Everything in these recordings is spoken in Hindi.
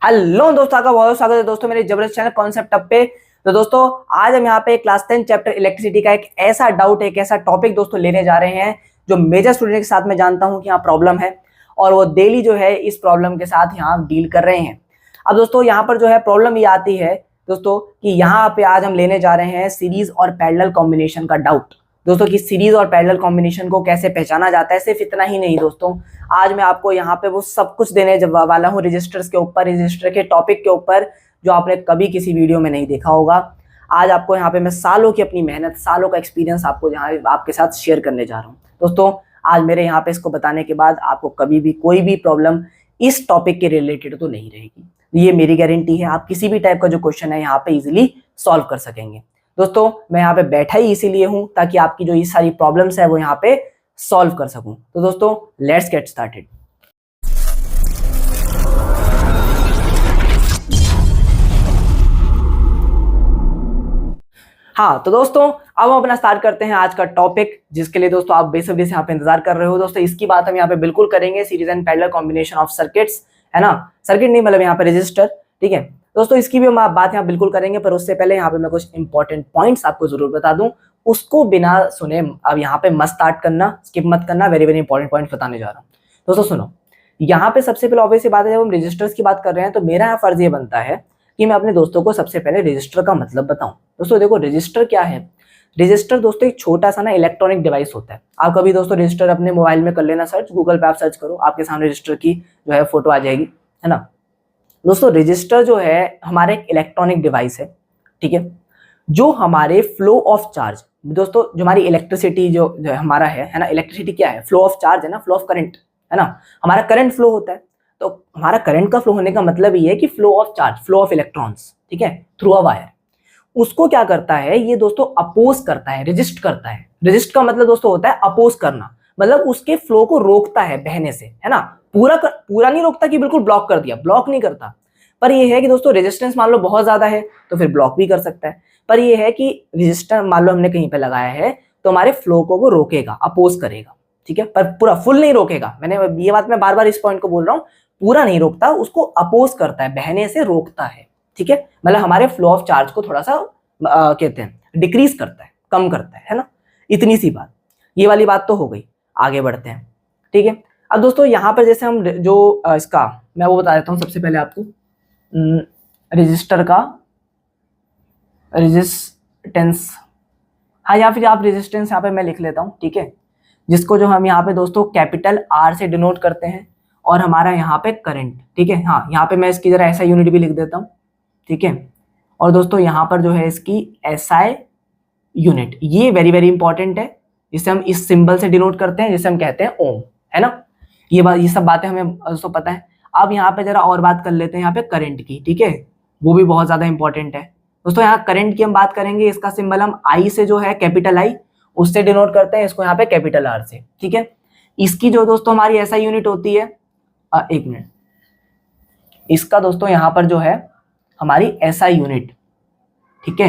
हेलो दोस्तों, का बहुत स्वागत है दोस्तों मेरे जबरदस्त चैनल कॉन्सेप्ट अप पे। तो दोस्तों आज हम यहाँ पे क्लास 10 चैप्टर इलेक्ट्रिसिटी का एक ऐसा डाउट, एक ऐसा टॉपिक दोस्तों लेने जा रहे हैं जो मेजर स्टूडेंट के साथ मैं जानता हूँ कि यहाँ प्रॉब्लम है और वो डेली जो है इस प्रॉब्लम के साथ यहाँ डील कर रहे हैं। अब दोस्तों यहाँ पर जो है प्रॉब्लम ये आती है दोस्तों कि यहाँ पे आज हम लेने जा रहे हैं सीरीज और पैरेलल कॉम्बिनेशन का डाउट। दोस्तों कि सीरीज और पैरेलल कॉम्बिनेशन को कैसे पहचाना जाता है। सिर्फ इतना ही नहीं दोस्तों, आज मैं आपको यहाँ पे वो सब कुछ देने वाला हूँ रजिस्टर्स के ऊपर, रजिस्टर के टॉपिक के ऊपर जो आपने कभी किसी वीडियो में नहीं देखा होगा। आज आपको यहाँ पे मैं सालों की अपनी मेहनत, सालों का एक्सपीरियंस आपको यहाँ आपके साथ शेयर करने जा रहा हूँ। दोस्तों आज मेरे यहाँ पे इसको बताने के बाद आपको कभी भी कोई भी प्रॉब्लम इस टॉपिक के रिलेटेड तो नहीं रहेगी, ये मेरी गारंटी है। आप किसी भी टाइप का जो क्वेश्चन है यहाँ पे इजिली सॉल्व कर सकेंगे। दोस्तों मैं यहाँ पे बैठा ही इसीलिए हूँ ताकि आपकी जो ये सारी प्रॉब्लम्स है वो यहाँ पे सॉल्व कर सकूं। तो दोस्तों लेट्स गेट स्टार्टेड। हाँ तो दोस्तों अब हम अपना स्टार्ट करते हैं आज का टॉपिक, जिसके लिए दोस्तों आप बेसब्री से यहाँ पे इंतजार कर रहे हो। दोस्तों इसकी बात हम यहाँ पे बिल्कुल करेंगे, series and parallel combination of circuits, है ना। सर्किट नहीं मतलब यहाँ पे रजिस्टर, ठीक है दोस्तों। इसकी भी हम बात यहाँ बिल्कुल करेंगे, पर उससे पहले यहाँ पे मैं कुछ इंपॉर्टेंट पॉइंट्स आपको जरूर बता दूं, उसको बिना सुने अब यहाँ पे मत स्टार्ट करना, स्किप मत करना। वेरी वेरी इंपॉर्टेंट पॉइंट बताने जा रहा हूँ दोस्तों। सुनो, यहाँ पे सबसे पहले ऑब्वियस बात है, जब हम रजिस्टर्स की बात कर रहे हैं तो मेरा यहाँ फर्ज ये बनता है कि मैं अपने दोस्तों को सबसे पहले रजिस्टर का मतलब बताऊं। दोस्तों देखो रजिस्टर क्या है। रजिस्टर दोस्तों एक छोटा सा ना इलेक्ट्रॉनिक डिवाइस होता है। आप कभी दोस्तों रजिस्टर अपने मोबाइल में कर लेना सर्च, गूगल पे आप सर्च करो, आपके सामने रजिस्टर की जो है फोटो आ जाएगी, है ना। दोस्तों रजिस्टर जो है हमारा एक इलेक्ट्रॉनिक डिवाइस है, ठीक है, जो हमारे फ्लो ऑफ चार्ज, दोस्तों जो हमारी इलेक्ट्रिसिटी जो हमारा है ना, इलेक्ट्रिसिटी क्या है, फ्लो ऑफ चार्ज है ना, फ्लो ऑफ करंट, है ना। हमारा करंट फ्लो होता है, तो हमारा करंट का फ्लो होने का मतलब ये है कि flow of charge, flow of electrons, ठीक है, थ्रू अ वायर। उसको क्या करता है ये दोस्तों, अपोज करता है, रेजिस्ट करता है। रेजिस्ट का मतलब दोस्तों होता है अपोज करना, मतलब उसके फ्लो को रोकता है बहने से, है ना। पूरा नहीं रोकता कि बिल्कुल ब्लॉक कर दिया, ब्लॉक नहीं करता, पर ये है कि दोस्तों रेजिस्टेंस मान लो बहुत ज्यादा है तो फिर ब्लॉक भी कर सकता है। पर ये है कि रेजिस्टर मान लो हमने कहीं पे लगाया है तो हमारे फ्लो को वो रोकेगा, अपोज करेगा, ठीक है, पर पूरा फुल नहीं रोकेगा। मैंने ये बात मैं बार बार इस पॉइंट को बोल रहा हूँ, पूरा नहीं रोकता, उसको अपोज करता है, बहने से रोकता है, ठीक है। मतलब हमारे फ्लो ऑफ चार्ज को थोड़ा सा कहते हैं डिक्रीज करता है, कम करता है ना। इतनी सी बात, ये वाली बात तो हो गई। आगे बढ़ते हैं, ठीक है। अब दोस्तों यहाँ पर जैसे हम जो इसका मैं वो बता देता हूँ सबसे पहले आपको, रजिस्टर का रेजिस्टेंस, हाँ, या फिर आप रेजिस्टेंस यहाँ पे मैं लिख लेता हूँ, ठीक है, जिसको जो हम यहाँ पे दोस्तों कैपिटल आर से डिनोट करते हैं, और हमारा यहाँ पे करंट, ठीक है। हाँ यहाँ पे मैं इसकी जरा ऐसा यूनिट भी लिख देता हूँ, ठीक है। और दोस्तों यहाँ पर जो है इसकी एसआई यूनिट, ये वेरी वेरी इंपॉर्टेंट है, जिसे हम इस सिंबल से डिनोट करते हैं, जिसे हम कहते हैं ओम, है ना। ये सब बातें हमें दोस्तों पता है। अब यहाँ पे जरा और बात कर लेते हैं यहाँ पे करंट की, ठीक है, वो भी बहुत ज्यादा इंपॉर्टेंट है दोस्तों। यहाँ करंट की हम बात करेंगे, इसका सिंबल हम आई से जो है कैपिटल आई उससे डिनोट करते हैं, इसको यहाँ पे कैपिटल आर से, ठीक है। इसकी जो दोस्तों हमारी एसआई यूनिट होती है, एक मिनट, इसका दोस्तों यहाँ पर जो है हमारी एसआई यूनिट, ठीक है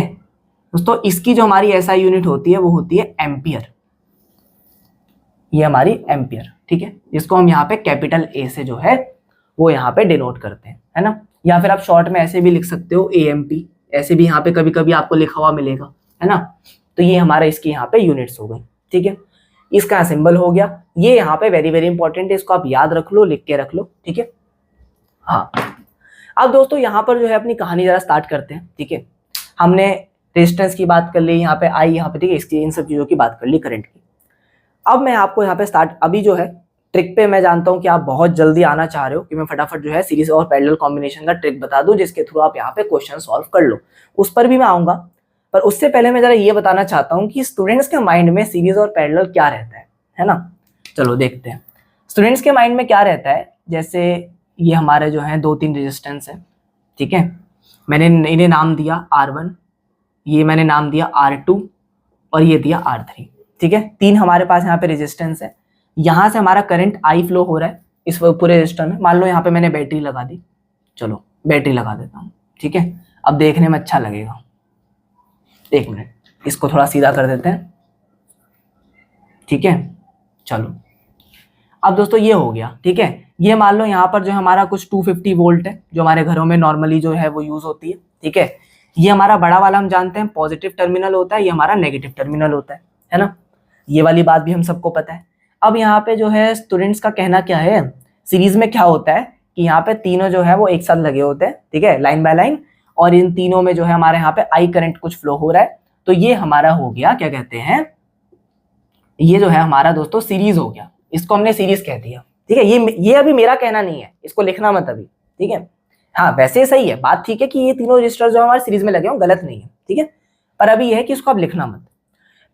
दोस्तों, इसकी जो हमारी एसआई यूनिट होती है वो होती है एम्पियर, ये हमारी एम्पियर, ठीक है। इसको हम यहाँ पे कैपिटल ए से जो है वो यहाँ पे डिनोट करते हैं, है ना। या फिर आप शॉर्ट में ऐसे भी लिख सकते हो एएमपी, ऐसे भी यहाँ पे कभी कभी आपको लिखा हुआ मिलेगा, है ना। तो ये हमारा इसकी यहाँ पे यूनिट्स हो गई, ठीक है। इसका सिंबल हो गया, ये यहाँ पे वेरी वेरी इंपॉर्टेंट है, इसको आप याद रख लो, लिख के रख लो, ठीक है। हाँ अब दोस्तों यहाँ पर जो है अपनी कहानी जरा स्टार्ट करते हैं, ठीक है। हमने रेजिस्टेंस की बात कर ली, यहाँ पे आई, यहाँ पे ठीक है, इसकी इन सब चीजों की बात कर ली, करंट की। अब मैं आपको यहाँ पे अभी जो है ट्रिक पे, मैं जानता हूँ कि आप बहुत जल्दी आना चाह रहे हो कि मैं फटाफट जो है सीरीज और पैरेलल कॉम्बिनेशन का ट्रिक बता दूं, जिसके थ्रू आप यहाँ पे क्वेश्चन सॉल्व कर लो। उस पर भी मैं आऊंगा, पर उससे पहले मैं जरा ये बताना चाहता हूँ कि स्टूडेंट्स के माइंड में सीरीज और पैरेलल क्या रहता है ना। चलो देखते हैं स्टूडेंट्स के माइंड में क्या रहता है। जैसे ये हमारे जो है 2-3 रेजिस्टेंस है, ठीक है, मैंने इन्हें नाम दिया R1, ये मैंने नाम दिया R2 और ये दिया R3, ठीक है। 3 हमारे पास यहाँ पे रेजिस्टेंस है, यहाँ से हमारा करंट आई फ्लो हो रहा है इस पूरे रजिस्टर में। मान लो यहाँ पे मैंने बैटरी लगा दी, चलो बैटरी लगा देता हूँ, ठीक है, अब देखने में अच्छा लगेगा। एक मिनट, इसको थोड़ा सीधा कर देते हैं, ठीक है। चलो अब दोस्तों ये हो गया, ठीक है, ये मान लो यहाँ पर जो हमारा कुछ 250 वोल्ट है, जो हमारे घरों में नॉर्मली जो है वो यूज होती है, ठीक है। ये हमारा बड़ा वाला हम जानते हैं पॉजिटिव टर्मिनल होता है, ये हमारा नेगेटिव टर्मिनल होता है ना। ये वाली बात भी हम सबको पता है। अब यहाँ पे जो है स्टूडेंट्स का कहना क्या है, सीरीज में क्या होता है कि यहाँ पे तीनों जो है वो एक साथ लगे होते हैं, ठीक है, लाइन बाय लाइन, और इन तीनों में जो है हमारे यहाँ पे आई करंट कुछ फ्लो हो रहा है। तो ये हमारा हो गया, क्या कहते हैं, ये जो है हमारा दोस्तों सीरीज हो गया, इसको हमने सीरीज कह दिया, ठीक है। ये अभी मेरा कहना नहीं है, इसको लिखना मत अभी, ठीक है। हाँ वैसे सही है बात, ठीक है, कि ये तीनों रजिस्टर जो हमारे सीरीज में लगे हों गलत नहीं है, ठीक है, पर अभी ये है कि इसको आप लिखना मत।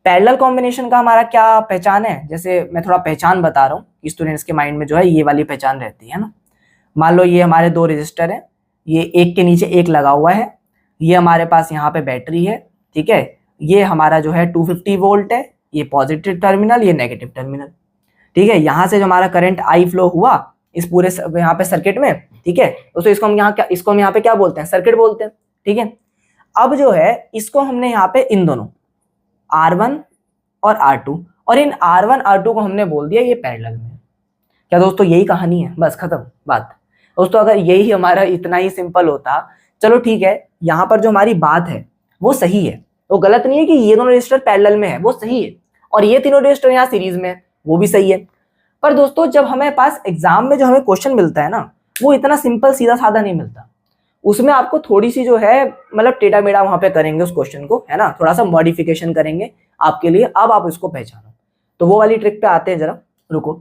पैरेलल कॉम्बिनेशन का हमारा क्या पहचान है, जैसे मैं थोड़ा पहचान बता रहा हूँ, स्टूडेंट्स के माइंड में जो है ये वाली पहचान रहती है ना। मान लो ये हमारे दो रजिस्टर हैं, ये एक के नीचे एक लगा हुआ है, ये हमारे पास यहाँ पे बैटरी है, ठीक है, ये हमारा जो है 250 वोल्ट है, ये पॉजिटिव टर्मिनल, ये नेगेटिव टर्मिनल, ठीक है। यहाँ से जो हमारा करंट आई फ्लो हुआ इस पूरे यहाँ पे सर्किट में, ठीक है, तो इसको हम यहाँ पे क्या बोलते हैं, सर्किट बोलते हैं, ठीक है। अब जो है इसको हमने यहाँ पे इन दोनों R1 और R2, और इन R1 R2 को हमने बोल दिया ये पैरेलल में। क्या दोस्तों यही कहानी है, बस खत्म बात दोस्तों। अगर यही हमारा इतना ही सिंपल होता, चलो ठीक है, यहाँ पर जो हमारी बात है वो सही है, वो गलत नहीं है कि ये दोनों रजिस्टर पैरेलल में है, वो सही है, और ये तीनों रजिस्टर यहाँ सीरीज में है, वो भी सही है। पर दोस्तों जब हमें पास एग्जाम में जो हमें क्वेश्चन मिलता है ना, वो इतना सिंपल सीधा साधा नहीं मिलता, उसमें आपको थोड़ी सी जो है मतलब टेढ़ा मेढ़ा वहां पे करेंगे उस क्वेश्चन को, है ना, थोड़ा सा मॉडिफिकेशन करेंगे आपके लिए, अब आप इसको पहचानो। तो वो वाली ट्रिक पे आते हैं, जरा रुको,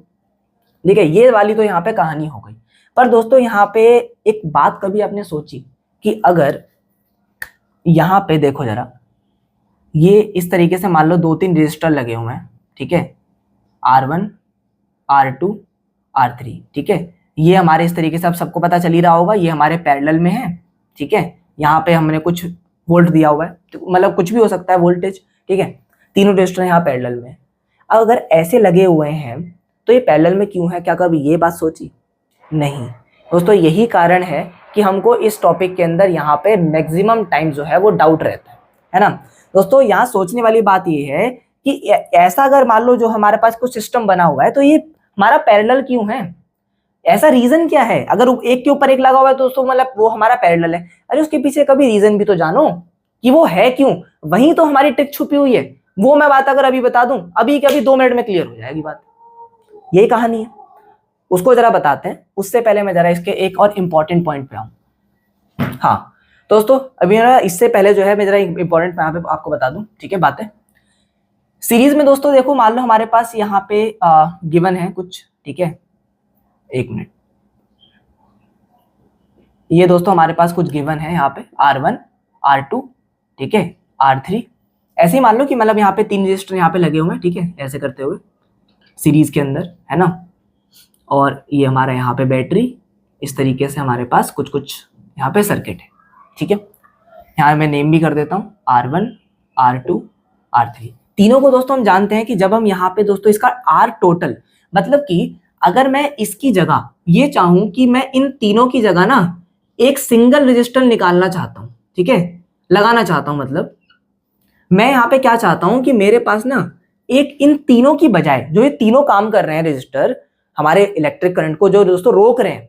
ठीक है। ये वाली तो यहाँ पे कहानी हो गई। पर दोस्तों यहाँ पे एक बात कभी आपने सोची कि अगर यहाँ पे देखो जरा, ये इस तरीके से मान लो 2-3 रजिस्टर लगे हुए हैं, ठीक है, R1 R2 R3, ठीक है, ये हमारे इस तरीके से अब सबको पता चल ही रहा होगा, ये हमारे पैरेलल में है, ठीक है। यहाँ पे हमने कुछ वोल्ट दिया हुआ है, तो मतलब कुछ भी हो सकता है वोल्टेज, ठीक है, तीनों रजिस्टर यहाँ पैरेलल में। अगर ऐसे लगे हुए हैं तो ये पैरेलल में क्यों है, क्या कभी ये बात सोची? नहीं दोस्तों, यही कारण है कि हमको इस टॉपिक के अंदर यहाँ पे मैक्सिमम टाइम जो है वो डाउट रहता है ना दोस्तों। यहाँ सोचने वाली बात ये है कि ऐसा अगर मान लो जो हमारे पास कुछ सिस्टम बना हुआ है तो ये हमारा पैरेलल क्यों है, ऐसा रीजन क्या है? अगर एक के ऊपर एक लगा हुआ है तो दोस्तों मतलब वो हमारा पैरेलल है, अरे उसके पीछे कभी रीजन भी तो जानो कि वो है क्यों, वहीं तो हमारी ट्रिक छुपी हुई है। वो मैं बात अगर अभी बता दूं, अभी के अभी 2 मिनट में क्लियर हो जाएगी बात, यही कहानी है। उसको जरा बताते हैं, उससे पहले मैं जरा इसके एक और इंपॉर्टेंट पॉइंट पे आऊं। हाँ दोस्तों, अभी ना इससे पहले जो है मैं जरा इंपॉर्टेंट यहाँ पे आपको बता दूं, ठीक है, बातें सीरीज में। दोस्तों देखो, मान लो हमारे पास यहाँ पे गिवन है कुछ, ठीक है, एक मिनट, ये दोस्तों हमारे पास कुछ गिवन है यहाँ पे R1 R2, ठीक है, R3, ऐसे ही मान लो कि मतलब यहाँ पे 3 रजिस्टर यहाँ पे लगे हुए हैं, ठीक है, ऐसे करते हुए सीरीज के अंदर, है ना, और ये हमारा यहाँ पे बैटरी, इस तरीके से हमारे पास कुछ कुछ यहाँ पे सर्किट है, ठीक है। यहाँ मैं नेम भी कर देता हूँ, R1 R2 R3, तीनों को दोस्तों हम जानते हैं कि जब हम यहाँ पे दोस्तों इसका R टोटल, मतलब कि अगर मैं इसकी जगह ये चाहूं कि मैं इन तीनों की जगह ना एक सिंगल रजिस्टर निकालना चाहता हूं, ठीक है, लगाना चाहता हूं, मतलब मैं यहाँ पे क्या चाहता हूं कि मेरे पास ना एक इन तीनों की बजाय, जो ये तीनों काम कर रहे हैं रजिस्टर हमारे इलेक्ट्रिक करंट को जो दोस्तों रोक रहे हैं,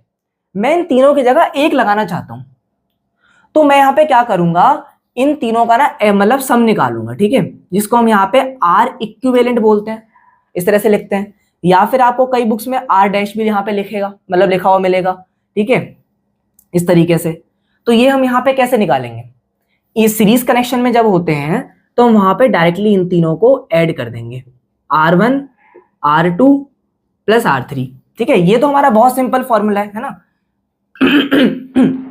मैं इन तीनों की जगह एक लगाना चाहता हूं। तो मैं यहाँ पे क्या करूंगा, इन तीनों का ना मतलब सम निकालूंगा, ठीक है, जिसको हम यहाँ पे R इक्विवेलेंट बोलते हैं, इस तरह से लिखते हैं, या फिर आपको कई बुक्स में R डैश भी यहाँ पे लिखेगा, मतलब लिखा हुआ मिलेगा, ठीक है, इस तरीके से। तो ये हम यहाँ पे कैसे निकालेंगे, इस सीरीज कनेक्शन में जब होते हैं तो हम वहां पे डायरेक्टली इन तीनों को ऐड कर देंगे, R1 R2 प्लस R3, ठीक है। ये तो हमारा बहुत सिंपल फॉर्मूला है ना,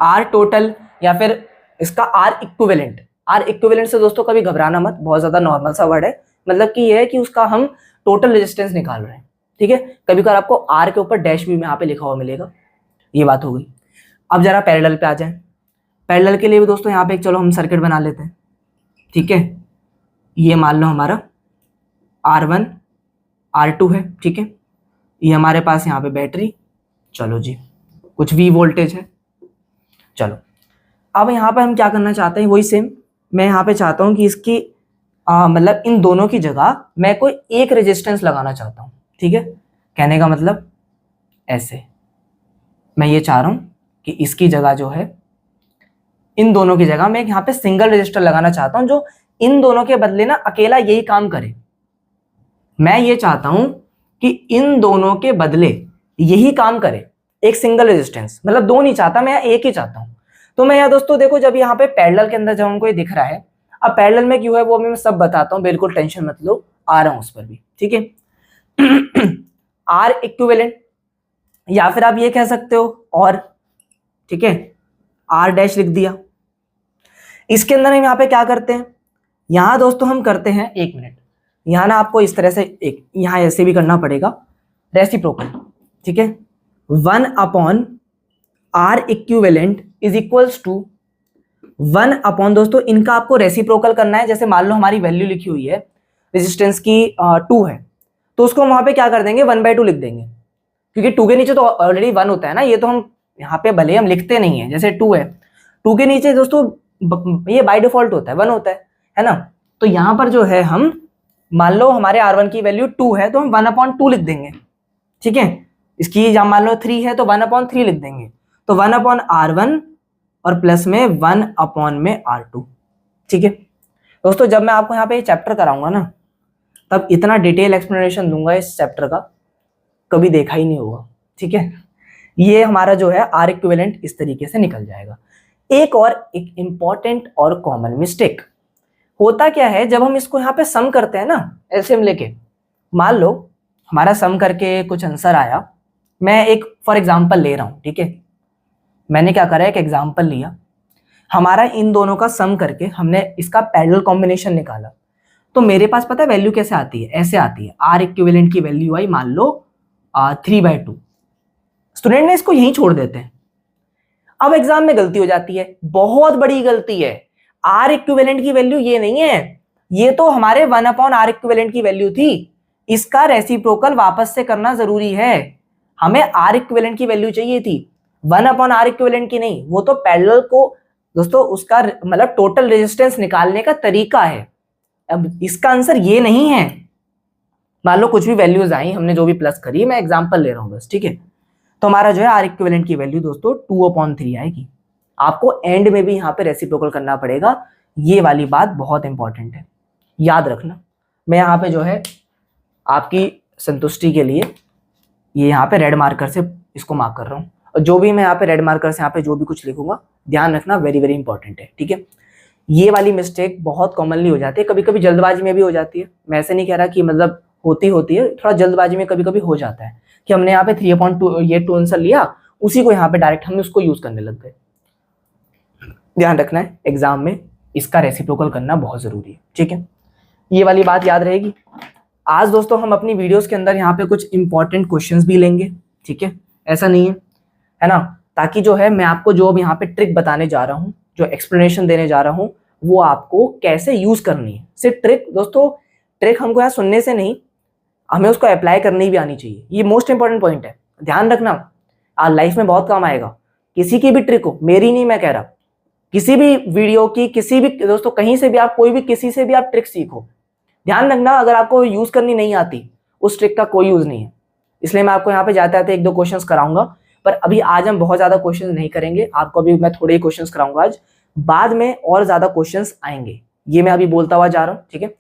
R टोटल या फिर इसका R इक्विवेलेंट। R इक्विवेलेंट से दोस्तों कभी घबराना मत, बहुत ज्यादा नॉर्मल सा वर्ड है, मतलब कि ये है कि उसका हम टोटल रेजिस्टेंस निकाल रहे हैं, ठीक है। कभी कभी आपको R के ऊपर डैश भी यहाँ पे लिखा हुआ मिलेगा, ये बात हो गई। अब जरा पैरेलल पे आ जाए, पैरेलल के लिए भी दोस्तों यहाँ पे चलो हम सर्किट बना लेते हैं, ठीक है। ये मान लो हमारा R1 R2 है, ठीक है, ये हमारे पास यहाँ पे बैटरी, चलो जी, कुछ V वोल्टेज है, चलो। अब यहाँ पे हम क्या करना चाहते हैं, वही सेम, मैं यहाँ पे चाहता हूँ कि इसकी मतलब इन दोनों की जगह मैं कोई एक रेजिस्टेंस लगाना चाहता हूँ, ठीक है, कहने का मतलब ऐसे, मैं ये चाह रहा हूं कि इसकी जगह जो है, इन दोनों की जगह मैं एक यहाँ पे सिंगल रजिस्टर लगाना चाहता हूं जो इन दोनों के बदले ना अकेला यही काम करे। मैं ये चाहता हूं कि इन दोनों के बदले यही काम करे, एक सिंगल रेजिस्टेंस, मतलब दो नहीं चाहता मैं, एक ही चाहता हूं। तो मैं यहाँ दोस्तों देखो, जब यहाँ पे पैरेलल के अंदर जब हमको ये दिख रहा है, अब पैरेलल में क्यों है वो मैं सब बताता हूँ, बिल्कुल टेंशन मत लो, आ रहा हूं उस पर भी, ठीक है। आर इक्विवेलेंट, या फिर आप ये कह सकते हो और, ठीक है, आर डैश लिख दिया। इसके अंदर हम यहाँ पे क्या करते हैं, यहां दोस्तों हम करते हैं, एक मिनट, यहां ना आपको इस तरह से एक यहां ऐसे भी करना पड़ेगा, रेसिप्रोकल, ठीक है। 1 upon R equivalent is equals to 1 upon, दोस्तों इनका आपको रेसिप्रोकल करना है। जैसे मान लो हमारी वैल्यू लिखी हुई है रेजिस्टेंस की 2 है, तो उसको हम वहां पे क्या कर देंगे, 1/2 लिख देंगे, क्योंकि 2 के नीचे तो ऑलरेडी 1 होता है ना, ये तो हम यहाँ पे भले हम लिखते नहीं है, जैसे 2 है, 2 के नीचे दोस्तों ये बाय डिफॉल्ट होता है 1 होता है ना। तो यहाँ पर जो है हम मान लो हमारे R1 की वैल्यू 2 है, तो हम 1/2 लिख देंगे, ठीक है। इसकी जब मान लो 3 है तो 1/3 लिख देंगे, तो 1/R1 और प्लस में 1/R2, ठीक है। दोस्तों जब मैं आपको यहाँ पे चैप्टर कराऊंगा ना, तब इतना डिटेल एक्सप्लेनेशन दूंगा इस चैप्टर का, कभी देखा ही नहीं होगा, ठीक है। ये हमारा जो है आर इक्विवेलेंट इस तरीके से निकल जाएगा। एक इंपॉर्टेंट और कॉमन मिस्टेक होता क्या है, जब हम इसको यहाँ पे सम करते हैं ना, एलसीएम लेके, मान लो हमारा सम करके कुछ आंसर आया, मैं एक फॉर एग्जांपल ले रहा हूं, ठीक है। मैंने क्या करा, एक एग्जांपल लिया, हमारा इन दोनों का सम करके हमने इसका पैरेलल कॉम्बिनेशन निकाला, तो मेरे पास पता है वैल्यू कैसे आती है, ऐसे आती है, आर इक्विवेलेंट की वैल्यू आई मान लो 3/2। स्टूडेंट ने इसको यहीं छोड़ देते हैं। अब एग्जाम में गलती हो जाती है, बहुत बड़ी गलती है। आर इक्विवेलेंट की वैल्यू ये नहीं है, ये तो हमारे 1/R इक्विवेलेंट की वैल्यू थी, इसका रेसिप्रोकल वापस से करना जरूरी है। हमें आर इक्विवेलेंट की वैल्यू चाहिए थी, 1/R इक्विवेलेंट की नहीं। वो तो पैरेलल को दोस्तों उसका मतलब टोटल रेजिस्टेंस निकालने का तरीका है। अब इसका आंसर ये नहीं है। मान लो कुछ भी वैल्यूज आई, हमने जो भी प्लस करी, मैं एग्जांपल ले रहा हूं बस, ठीक है। तो हमारा जो है आर इक्विवेलेंट की वैल्यू दोस्तों 2/3 आएगी। आपको एंड में भी यहाँ पे रेसिप्रोकल करना पड़ेगा, ये वाली बात बहुत इंपॉर्टेंट है, याद रखना। मैं यहाँ पे जो है आपकी संतुष्टि के लिए ये यहाँ पे रेड मार्कर से इसको मार्क कर रहा हूँ, और जो भी मैं यहाँ पे रेड मार्कर से यहाँ पे जो भी कुछ लिखूंगा, ध्यान रखना, वेरी वेरी इंपॉर्टेंट है, ठीक है। ये वाली मिस्टेक बहुत कॉमनली हो जाती है, कभी कभी जल्दबाजी में भी हो जाती है। मैं ऐसे नहीं कह रहा कि मतलब होती है, थोड़ा जल्दबाजी में कभी कभी हो जाता है कि हमने यहाँ पे 3/2 ये 2 आंसर लिया, उसी को यहाँ पे डायरेक्ट हमने उसको यूज करने लग गए। ध्यान रखना है, एग्जाम में इसका रेसिप्रोकल करना बहुत जरूरी है, ठीक है। ये वाली बात याद रहेगी। आज दोस्तों हम अपनी वीडियोस के अंदर यहाँ पे कुछ इंपॉर्टेंट क्वेश्चंस भी लेंगे, ठीक है, ऐसा नहीं है ना, ताकि जो है मैं आपको जो अब यहाँ पे ट्रिक बताने जा रहा हूँ, जो एक्सप्लेनेशन देने जा रहा हूँ, वो आपको कैसे यूज करनी है। सिर्फ ट्रिक दोस्तों, ट्रिक हमको यहाँ सुनने से नहीं, हमें उसको अप्लाई करनी भी आनी चाहिए। ये मोस्ट इंपॉर्टेंट पॉइंट है, ध्यान रखना, आज लाइफ में बहुत काम आएगा। किसी की भी ट्रिक हो, मेरी नहीं मैं कह रहा, किसी भी वीडियो की, किसी भी दोस्तों कहीं से भी आप कोई भी किसी से भी आप ट्रिक सीखो, ध्यान रखना अगर आपको यूज करनी नहीं आती, उस ट्रिक का कोई यूज नहीं है। इसलिए मैं आपको यहाँ पे जाते आते 1-2 क्वेश्चंस कराऊंगा, पर अभी आज हम बहुत ज्यादा क्वेश्चंस नहीं करेंगे, आपको अभी मैं थोड़े ही क्वेश्चंस कराऊंगा आज, बाद में और ज्यादा क्वेश्चंस आएंगे, ये मैं अभी बोलता हुआ जा रहा हूँ, ठीक है।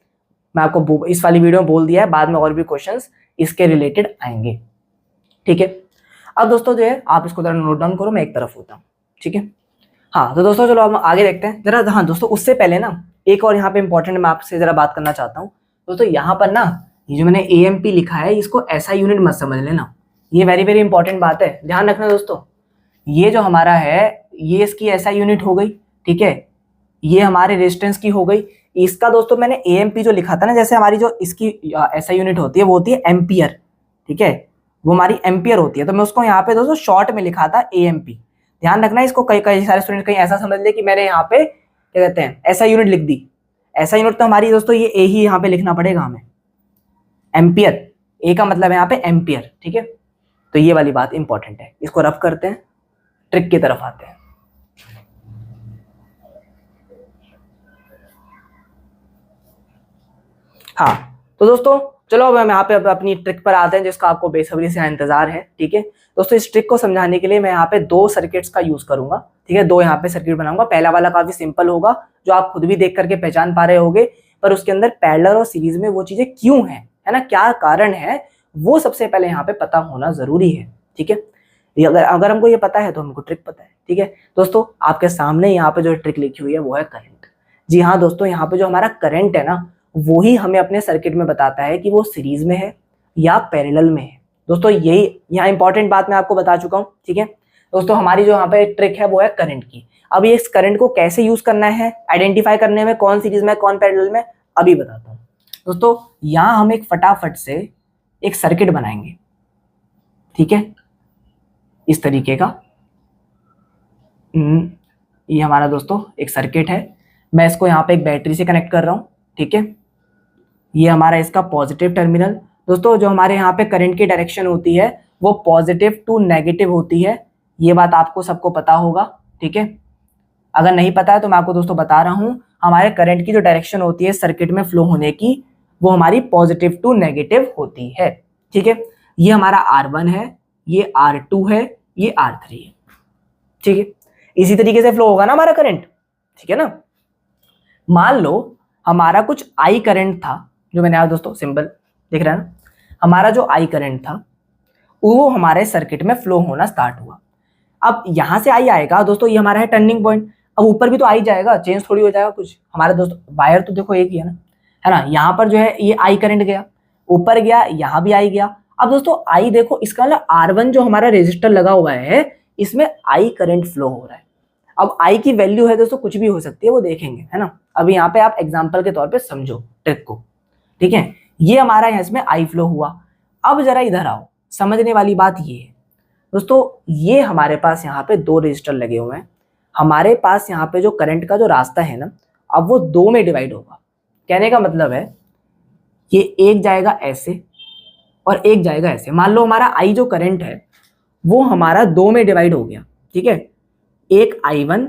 मैं आपको इस वाली वीडियो में बोल दिया है, बाद में और भी क्वेश्चंस इसके रिलेटेड आएंगे, ठीक है। अब दोस्तों जो है आप इसको जरा नोट डाउन करो, मैं एक तरफ होता हूँ, ठीक है। हाँ तो दोस्तों चलो हम आगे देखते हैं जरा। हाँ दोस्तों, उससे पहले ना एक और यहाँ पे इंपॉर्टेंट मैं आपसे जरा बात करना चाहता हूँ दोस्तों। यहाँ पर ना ये जो मैंने AMP लिखा है, इसको ऐसा यूनिट मत समझ लेना, ये वेरी वेरी इंपॉर्टेंट बात है, ध्यान रखना दोस्तों। ये जो हमारा है, ये इसकी SI यूनिट हो गई, ठीक है, ये हमारे रेजिस्टेंस की हो गई। इसका दोस्तों मैंने AMP जो लिखा था ना, जैसे हमारी जो इसकी SI यूनिट होती है वो होती है एम्पियर, ठीक है, वो हमारी एम्पियर होती है, तो मैं उसको यहाँ पे दोस्तों शॉर्ट में लिखा था AMP। ध्यान रखना, इसको कई सारे स्टूडेंट कहीं ऐसा समझ ले कि मैंने यहाँ पे क्या कहते हैं SI यूनिट लिख दी। SI यूनिट तो हमारी दोस्तों ये A ही यहाँ पे लिखना पड़ेगा हमें, एम्पियर, A का मतलब है यहाँ पे एम्पियर, ठीक है। तो ये वाली बात इंपॉर्टेंट है, इसको रफ करते हैं, ट्रिक की तरफ आते हैं। हाँ तो दोस्तों चलो अब हम यहाँ पे अपनी ट्रिक पर आते हैं जिसका आपको बेसब्री से इंतजार है। ठीक है दोस्तों, इस ट्रिक को समझाने के लिए मैं यहाँ पे 2 सर्किट्स का यूज करूंगा। ठीक है, 2 यहाँ पे सर्किट बनाऊंगा। पहला वाला काफी सिंपल होगा, जो आप खुद भी देख करके पहचान पा रहे होगे, पर उसके अंदर पैरेलल और सीरीज में वो चीजें क्यों है ना, क्या कारण है, वो सबसे पहले यहाँ पे पता होना जरूरी है। ठीक है, अगर हमको ये पता है तो हमको ट्रिक पता है। ठीक है दोस्तों, आपके सामने यहाँ पे जो ट्रिक लिखी हुई है वो है करंट। जी हाँ दोस्तों, यहाँ पे जो हमारा करंट है ना, वो ही हमें अपने सर्किट में बताता है कि वो सीरीज में है या पैरेलल में है। दोस्तों यही यहाँ इंपॉर्टेंट बात मैं आपको बता चुका हूँ। ठीक है दोस्तों, हमारी जो यहाँ पे ट्रिक है वो है करंट की। अब इस करंट को कैसे यूज करना है, आइडेंटिफाई करने में कौन सीरीज में कौन पैरेलल में, अभी बताता हूँ। दोस्तों यहाँ हम एक फटाफट से एक सर्किट बनाएंगे। ठीक है, इस तरीके का ये हमारा दोस्तों एक सर्किट है। मैं इसको यहाँ पे एक बैटरी से कनेक्ट कर रहा हूँ। ठीक है, ये हमारा इसका पॉजिटिव टर्मिनल। दोस्तों जो हमारे यहाँ पे करंट की डायरेक्शन होती है वो पॉजिटिव टू नेगेटिव होती है, ये बात आपको सबको पता होगा। ठीक है, अगर नहीं पता है तो मैं आपको दोस्तों बता रहा हूँ, हमारे करंट की जो डायरेक्शन होती है सर्किट में फ्लो होने की, वो हमारी पॉजिटिव टू नेगेटिव होती है। ठीक है, ये हमारा R1 है, ये R2 है, ये R3 है। ठीक है, इसी तरीके से फ्लो होगा ना हमारा करंट। ठीक है ना, मान लो हमारा कुछ I करंट था, जो मैंने आप दोस्तों सिंबल दिख रहा है ना, हमारा जो I करंट था वो हमारे सर्किट में फ्लो होना स्टार्ट हुआ। अब यहां से I आएगा दोस्तों, ये हमारा है टर्निंग पॉइंट। अब ऊपर भी तो I जाएगा, चेंज थोड़ी हो जाएगा कुछ। हमारे दोस्तों वायर तो देखो एक ही है ना, यहाँ पर जो है ये I करंट गया, ऊपर गया, यहाँ भी I गया। अब दोस्तों I देखो, इसका मतलब R1 जो हमारा रेजिस्टर लगा हुआ है, इसमें I करंट फ्लो हो रहा है। अब I की वैल्यू है दोस्तों, कुछ भी हो सकती है, वो देखेंगे, है ना। अभी यहाँ पे आप एग्जाम्पल के तौर पे समझो ट्रिक को। ठीक है, ये हमारा यहाँ इसमें I फ्लो हुआ। अब जरा इधर आओ, समझने वाली बात ये है दोस्तों, ये हमारे पास यहाँ पे 2 रजिस्टर लगे हुए हैं। हमारे पास यहाँ पे जो करंट का जो रास्ता है ना, अब वो 2 में डिवाइड होगा। कहने का मतलब है ये एक जाएगा ऐसे और एक जाएगा ऐसे। मान लो हमारा I जो करंट है वो हमारा 2 में डिवाइड हो गया। ठीक है, एक I1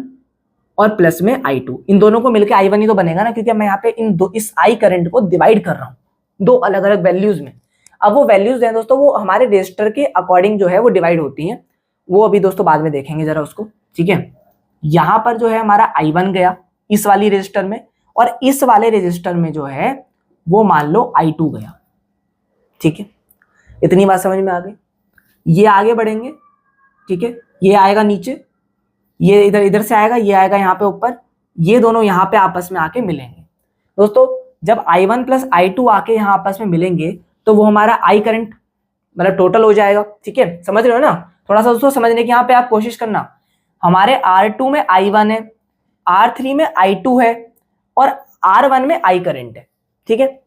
और प्लस में I2, इन दोनों को मिलकर I1 ही तो बनेगा ना, क्योंकि मैं यहाँ पे इस I करंट को डिवाइड कर रहा हूँ 2 अलग अलग वैल्यूज में। अब वो वैल्यूज हैं दोस्तों, वो हमारे रजिस्टर के अकॉर्डिंग जो है वो डिवाइड होती हैं, वो अभी दोस्तों बाद में देखेंगे जरा उसको। ठीक है, यहाँ पर जो है हमारा I1 गया इस वाली रजिस्टर में, और इस वाले रजिस्टर में जो है वो मान लो I2 गया। ठीक है, इतनी बात समझ में आ गई। ये आगे बढ़ेंगे। ठीक है, ये आएगा नीचे, ये इधर से आएगा, ये आएगा यहाँ पे ऊपर, ये दोनों यहाँ पे आपस में आके मिलेंगे। दोस्तों जब I1 प्लस I2 आके यहाँ आपस में मिलेंगे तो वो हमारा I करंट मतलब टोटल हो जाएगा। ठीक है, समझ रहे हो ना। थोड़ा सा दोस्तों समझने की यहाँ पे आप कोशिश करना। हमारे R2 में I1 है, R3 में I2 है और R1 में I करंट है। ठीक है,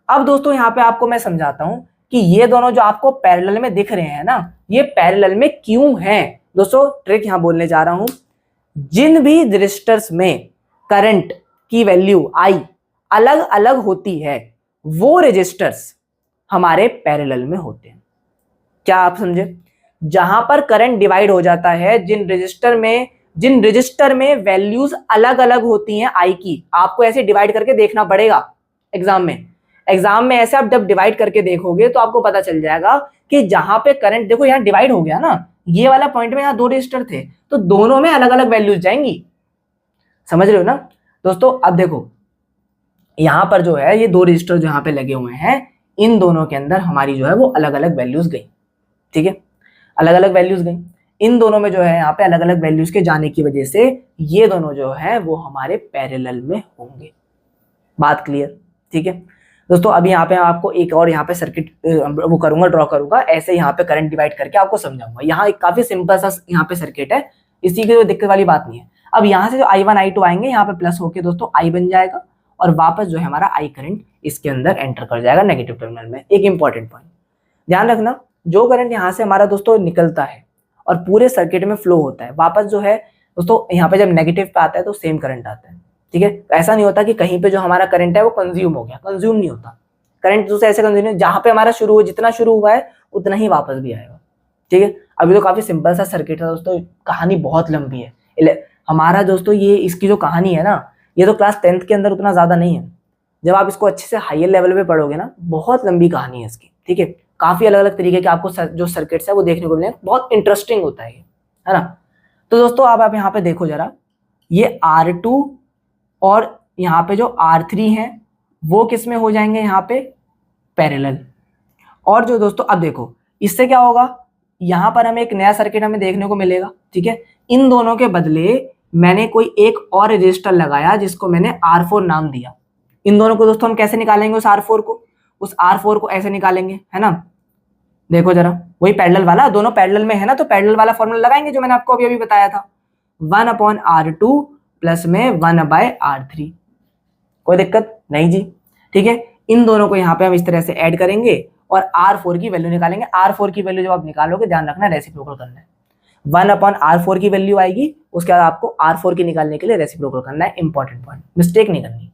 अब दोस्तों यहाँ पे आपको मैं समझाता हूं कि ये दोनों जो आपको पैरेलल में दिख रहे हैं ना, ये पैरेलल में क्यों हैं। दोस्तों ट्रिक यहां बोलने जा रहा हूं, जिन भी रजिस्टर्स में करंट की वैल्यू I अलग अलग होती है, वो रजिस्टर्स हमारे पैरेलल में होते हैं। क्या आप समझे? जहां पर करंट डिवाइड हो जाता है, जिन रजिस्टर में वैल्यूज अलग अलग होती हैं I की, आपको ऐसे डिवाइड करके देखना पड़ेगा एग्जाम में ऐसे आप जब डिवाइड करके देखोगे तो आपको पता चल जाएगा कि जहां पे करंट देखो यहाँ डिवाइड हो गया ना, ये वाला पॉइंट में यहाँ 2 रजिस्टर थे तो दोनों में अलग अलग वैल्यूज जाएंगी। समझ रहे हो ना दोस्तों। अब देखो यहाँ पर जो है ये 2 रजिस्टर जो यहाँ पे लगे हुए हैं, इन दोनों के अंदर हमारी जो है वो अलग अलग वैल्यूज गई। ठीक है, अलग अलग वैल्यूज गई। इन दोनों में जो है यहाँ पे अलग अलग वैल्यूज के जाने की वजह से ये दोनों जो है वो हमारे पैरेलल में होंगे। बात क्लियर? ठीक है दोस्तों, अभी यहाँ पे आपको एक और यहाँ पे सर्किट वो करूंगा, ड्रॉ करूंगा, ऐसे यहाँ पे करंट डिवाइड करके आपको समझाऊंगा। यहाँ एक काफी सिंपल सा यहाँ पे सर्किट है, इसी की कोई दिक्कत वाली बात नहीं है। अब यहाँ से जो I1 I2 आएंगे यहाँ पे प्लस होके दोस्तों I बन जाएगा और वापस जो है हमारा I करंट इसके अंदर एंटर कर जाएगा नेगेटिव टर्मिनल में। एक इंपॉर्टेंट पॉइंट ध्यान रखना, जो करंट यहाँ से हमारा दोस्तों निकलता है और पूरे सर्किट में फ्लो होता है, वापस जो है दोस्तों यहाँ पे जब नेगेटिव पे आता है तो सेम करंट आता है। ठीक है, ऐसा नहीं होता कि कहीं पे जो हमारा करंट है वो कंज्यूम हो गया, कंज्यूम नहीं होता करंट। दूसरे ऐसे कंज्यूम, जहां पे हमारा शुरू हो, जितना शुरू हुआ है उतना ही वापस भी आएगा। ठीक है, अभी तो काफी सिंपल सा सर्किट है दोस्तों, कहानी बहुत लंबी है हमारा दोस्तों। ये इसकी जो कहानी है ना, ये तो क्लास 10th के अंदर उतना ज्यादा नहीं है, जब आप इसको अच्छे से हायर लेवल पे पढ़ोगे ना, बहुत लंबी कहानी है इसकी, ठीक है, काफी अलग अलग तरीके के आपको जो सर्किट्स है वो देखने को मिलेंगे, बहुत इंटरेस्टिंग होता है ये, है ना। तो दोस्तों आप यहाँ पे देखो जरा, ये R2 और यहाँ पे जो R3 है वो किस में हो जाएंगे, यहाँ पे पैरेलल। और जो दोस्तों अब देखो इससे क्या होगा, यहाँ पर हमें एक नया सर्किट हमें देखने को मिलेगा, ठीक है। इन दोनों के बदले मैंने कोई एक और रजिस्टर लगाया जिसको मैंने R4 नाम दिया। इन दोनों को दोस्तों हम कैसे निकालेंगे, उस R4 को ऐसे निकालेंगे, है ना। देखो जरा, वही पैरेलल वाला, दोनों पैरेलल में है ना, तो पैरेलल वाला फॉर्मूला लगाएंगे जो मैंने आपको अभी अभी बताया था, 1/R2 प्लस में 1/R3। कोई दिक्कत नहीं जी, ठीक है। इन दोनों को यहाँ पे हम इस तरह से ऐड करेंगे और R4 की वैल्यू निकालेंगे। R4 की वैल्यू जब आप निकालोगे, ध्यान रखना रेसिप्रोकल करना है, 1/R4 की वैल्यू आएगी, उसके बाद आपको R4 की निकालने के लिए रेसिप्रोकल करना है। इंपॉर्टेंट पॉइंट, मिस्टेक नहीं करनी।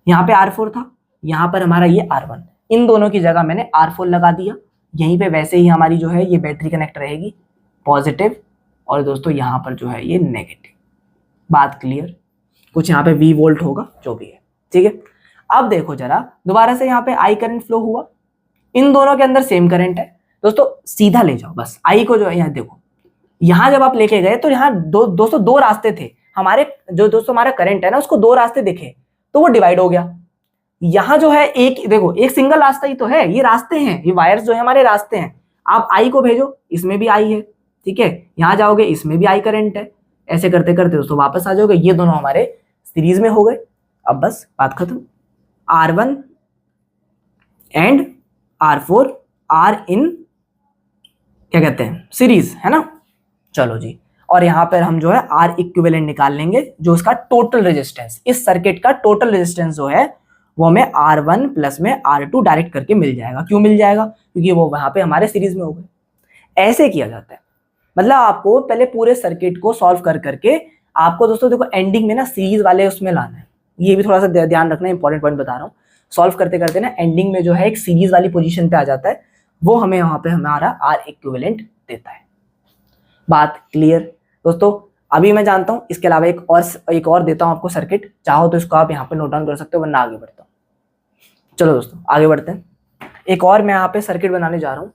यहाँ पे R4 था, यहाँ पर हमारा ये R1, इन दोनों की जगह मैंने R4 लगा दिया। यहीं पे वैसे ही हमारी जो है ये बैटरी कनेक्ट रहेगी पॉजिटिव, और दोस्तों यहाँ पर जो है ये नेगेटिव। बात क्लियर, कुछ यहाँ पे V वोल्ट होगा जो भी है, ठीक है। अब देखो जरा दोबारा से यहाँ पे I करंट फ्लो हुआ, इन दोनों के अंदर सेम करंट है दोस्तों, सीधा ले जाओ बस I को, जो है यहाँ देखो, यहाँ जब आप लेके गए तो यहाँ दोस्तों दो रास्ते थे हमारे, जो दोस्तों हमारा करंट है ना उसको दो रास्ते दिखे तो वो डिवाइड हो गया। यहाँ जो है एक, देखो एक सिंगल रास्ता ही तो है, ये रास्ते हैं, ये वायर्स जो है हमारे रास्ते हैं। आप I को भेजो, इसमें भी I है, ठीक है, यहाँ जाओगे इसमें भी I करंट है, ऐसे करते करते दोस्तों वापस आ जाओगे, ये दोनों हमारे सीरीज में हो गए। अब बस बात खत्म, R1 and R4 are in क्या कहते हैं सीरीज, है ना। चलो जी, और यहाँ पर हम जो है R इक्विवेलेंट निकाल लेंगे, जो इसका टोटल रेजिस्टेंस, इस सर्किट का टोटल रेजिस्टेंस जो है वो हमें R1 प्लस में R2 डायरेक्ट करके मिल जाएगा। क्यों मिल जाएगा, क्योंकि वो वहां पे हमारे सीरीज में हो गए। ऐसे किया जाता है, मतलब आपको पहले पूरे सर्किट को सॉल्व कर करके आपको दोस्तों देखो एंडिंग में ना सीरीज वाले उसमें लाना है, ये भी थोड़ा सा ध्यान रखना, इंपॉर्टेंट पॉइंट बता रहा हूँ। सॉल्व करते करते ना एंडिंग में जो है एक सीरीज वाली पोजीशन पे आ जाता है, वो हमें यहाँ पे हमारा R इक्विवेलेंट देता है। बात क्लियर दोस्तों। अभी मैं जानता हूँ इसके अलावा एक और देता हूँ आपको सर्किट, चाहो तो इसको आप यहाँ पे नोट डाउन कर सकते हो, वरना आगे बढ़ता हूँ। चलो दोस्तों आगे बढ़ते हैं, एक और मैं यहाँ पे सर्किट बनाने जा रहा हूँ।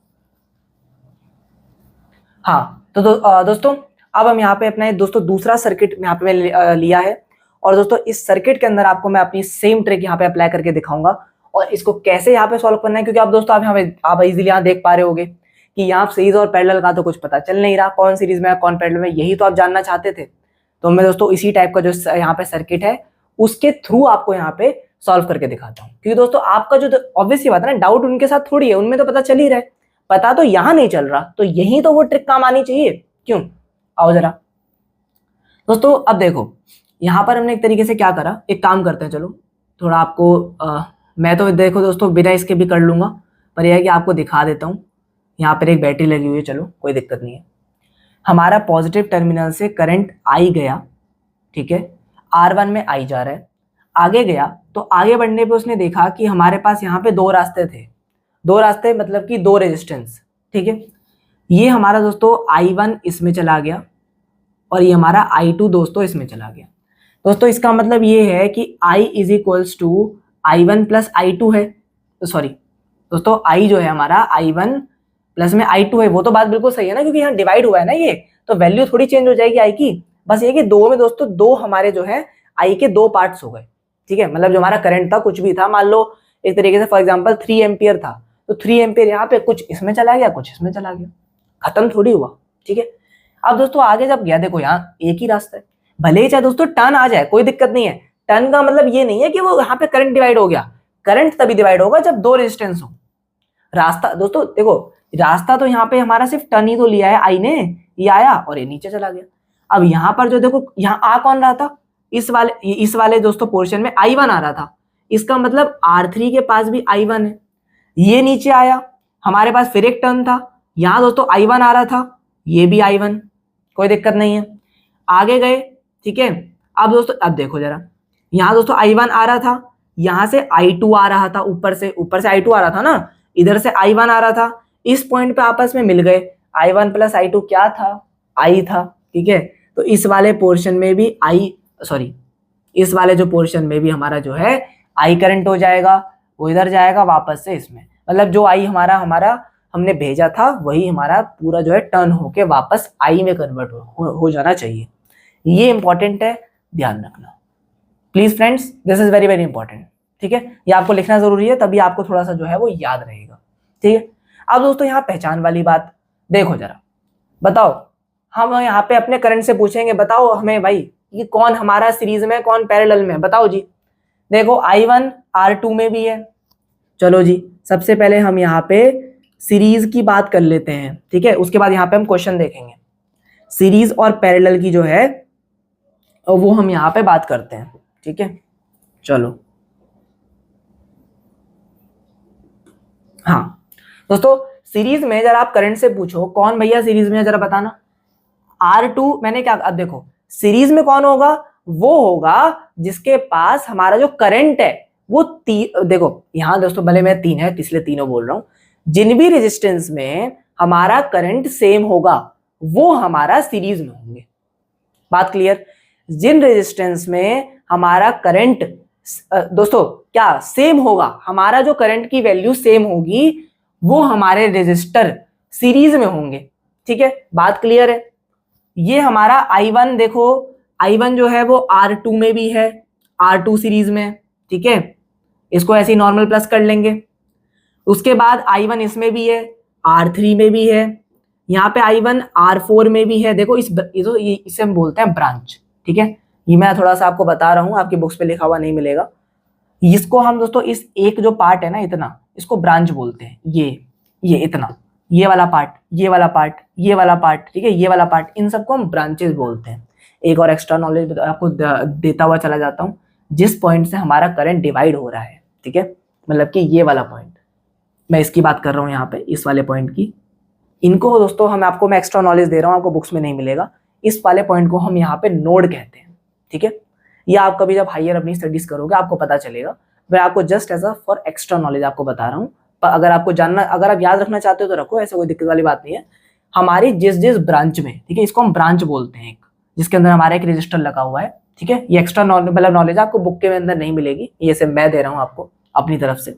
हाँ तो दोस्तों अब हम यहाँ पे अपना दोस्तों दूसरा सर्किट यहाँ पे मैं लिया है, और दोस्तों इस सर्किट के अंदर आपको मैं अपनी सेम ट्रिक यहाँ पे अप्लाई करके दिखाऊंगा, और इसको कैसे यहाँ पे सॉल्व करना है। क्योंकि आप दोस्तों आप इजीली यहाँ देख पा रहे होगे कि यहाँ सीरीज और पैरेलल का तो कुछ पता चल नहीं रहा, कौन सीरीज में है कौन पैरेलल में, यही तो आप जानना चाहते थे। तो मैं दोस्तों इसी टाइप का जो यहाँ पे सर्किट है उसके थ्रू आपको यहाँ पे सॉल्व करके दिखाता हूँ। क्योंकि दोस्तों आपका जो ऑब्वियसली बात है ना, डाउट उनके साथ थोड़ी है, उनमें तो पता चल ही रहा है, पता तो यहाँ नहीं चल रहा, तो यही तो वो ट्रिक काम आनी चाहिए। क्यों, आओ जरा दोस्तों। अब देखो यहाँ पर हमने एक तरीके से क्या करा, एक काम करते हैं, चलो थोड़ा आपको मैं तो देखो दोस्तों बिना इसके भी कर लूंगा, पर यह है कि आपको दिखा देता हूँ। यहाँ पर एक बैटरी लगी हुई है, चलो कोई दिक्कत नहीं है। हमारा पॉजिटिव टर्मिनल से करंट I गया, ठीक है, R1 में I जा रहा है, आगे गया तो आगे बढ़ने पे उसने देखा कि हमारे पास यहाँ पे दो रास्ते थे, दो रास्ते मतलब कि दो रेजिस्टेंस, ठीक है। ये हमारा दोस्तों I1 इसमें चला गया और ये हमारा I2 दोस्तों इसमें चला गया। दोस्तों इसका मतलब ये है कि I is equals to I1 plus I2 है, सॉरी दोस्तों I जो है हमारा I1 प्लस में I2 है, वो तो बात बिल्कुल सही है ना, क्योंकि यहाँ डिवाइड हुआ है ना ये, तो वैल्यू थोड़ी चेंज हो जाएगी I की। बस ये कि दो में दोस्तों दो हमारे जो है I के दो पार्ट्स हो गए, ठीक है। मतलब जो हमारा करंट था कुछ भी था, मान लो एक तरीके से फॉर एग्जांपल 3 एम्पियर था, तो 3 एम्पियर यहाँ पे कुछ इसमें चला गया कुछ इसमें चला गया, खत्म थोड़ी हुआ, ठीक है। अब दोस्तों आगे जब गया देखो यहाँ एक ही रास्ता है, भले ही चाहे दोस्तों टर्न आ जाए कोई दिक्कत नहीं है। टर्न का मतलब ये नहीं है कि वो यहाँ पे करंट डिवाइड हो गया, करंट तभी डिवाइड होगा जब दो रेजिस्टेंस हो। रास्ता दोस्तों देखो, रास्ता तो यहाँ पे हमारा सिर्फ टर्न ही तो लिया है I ने, ये आया और ये नीचे चला गया। अब यहाँ पर जो देखो यहाँ आ कौन रहा था, इस वाले दोस्तों पोर्शन में I1 आ रहा था, इसका मतलब R3 के पास भी I1 है। ये नीचे आया, हमारे पास फिर एक टर्न था, यहाँ दोस्तों I1 आ रहा था, ये भी I1, कोई दिक्कत नहीं है। आगे गए, ठीक है। अब दोस्तों अब देखो जरा, यहाँ दोस्तों I1 आ रहा था, यहाँ से I2 आ रहा था, ऊपर से I2 आ रहा था ना, इधर से I1 आ रहा था, इस पॉइंट पे आपस में मिल गए। I1 प्लस I2 क्या था, I था, ठीक है। तो इस वाले पोर्शन में भी इस वाले जो पोर्शन में भी हमारा जो है आई करंट हो जाएगा, वो इधर जाएगा वापस से इसमें, मतलब जो आई हमारा हमने भेजा था वही हमारा पूरा जो है टर्न होके वापस आई में कन्वर्ट हो जाना चाहिए। ये इंपॉर्टेंट है, ध्यान रखना please friends, this is very very important. ठीक है, ये आपको लिखना जरूरी है, तभी आपको थोड़ा सा जो है वो याद रहेगा। ठीक है, अब दोस्तों यहाँ पहचान वाली बात देखो जरा, बताओ हम यहाँ पे अपने करंट से पूछेंगे, बताओ हमें भाई कि कौन हमारा सीरीज में कौन पैरेलल में, बताओ जी। देखो I1 R2 में भी है। चलो जी, सबसे पहले हम यहाँ पे सीरीज की बात कर लेते हैं। ठीक है, उसके बाद यहाँ पे हम क्वेश्चन देखेंगे। सीरीज और पैरेलल की जो है वो हम यहाँ पे बात करते हैं। ठीक है, चलो हाँ दोस्तों, सीरीज में जरा आप करंट से पूछो कौन भैया सीरीज में है, जरा बताना। R2 मैंने क्या, अब देखो सीरीज में कौन होगा, वो होगा जिसके पास हमारा जो करंट है वो देखो यहां दोस्तों भले मैं 3 है इसलिए तीनों बोल रहा हूं, जिन भी रेजिस्टेंस में हमारा करंट सेम होगा वो हमारा सीरीज में होंगे। बात क्लियर? जिन रेजिस्टेंस में हमारा करंट दोस्तों क्या सेम होगा, हमारा जो करंट की वैल्यू सेम होगी वो हमारे रेजिस्टर सीरीज में होंगे। ठीक है, बात क्लियर है? ये हमारा I1 देखो, I1 जो है वो R2 में भी है, R2 सीरीज में। ठीक है, इसको ऐसे ही नॉर्मल प्लस कर लेंगे। उसके बाद I1 इसमें भी है, R3 में भी है, यहाँ पे I1 R4 में भी है। देखो इसे हम बोलते हैं ब्रांच। ठीक है, ये मैं थोड़ा सा आपको बता रहा हूँ, आपकी बुक्स पे लिखा हुआ नहीं मिलेगा। इसको हम दोस्तों इस एक जो पार्ट है ना इतना, इसको ब्रांच बोलते हैं। ये इतना, ये वाला पार्ट, ये वाला पार्ट, ये वाला पार्ट, ठीक है, ये वाला पार्ट, इन सबको हम ब्रांचेस बोलते हैं। एक और एक्स्ट्रा नॉलेज आपको देता हुआ चला जाता हूँ, जिस पॉइंट से हमारा करंट डिवाइड हो रहा है, ठीक है, मतलब कि ये वाला पॉइंट, मैं इसकी बात कर रहा हूँ यहाँ पे, इस वाले पॉइंट की, इनको दोस्तों मैं एक्स्ट्रा नॉलेज दे रहा हूँ, आपको बुक्स में नहीं मिलेगा। इस वाले पॉइंट को हम यहाँ पे नोड कहते हैं। ठीक है, ये आप कभी जब हायर अपनी स्टडीज करोगे आपको पता चलेगा। मैं आपको just as a for extra knowledge आपको बता रहा हूँ। अगर आपको जानना, अगर आप याद रखना चाहते हो तो रखो, ऐसा कोई दिक्कत वाली बात नहीं है। हमारी जिस ब्रांच में, ठीक है, इसको हम ब्रांच बोलते हैं, एक जिसके अंदर हमारा एक रजिस्टर लगा हुआ है। ठीक है, ये एक्स्ट्रा मतलब नॉलेज आपको बुक के अंदर नहीं मिलेगी, ये सिर्फ मैं दे रहा हूँ आपको अपनी तरफ से।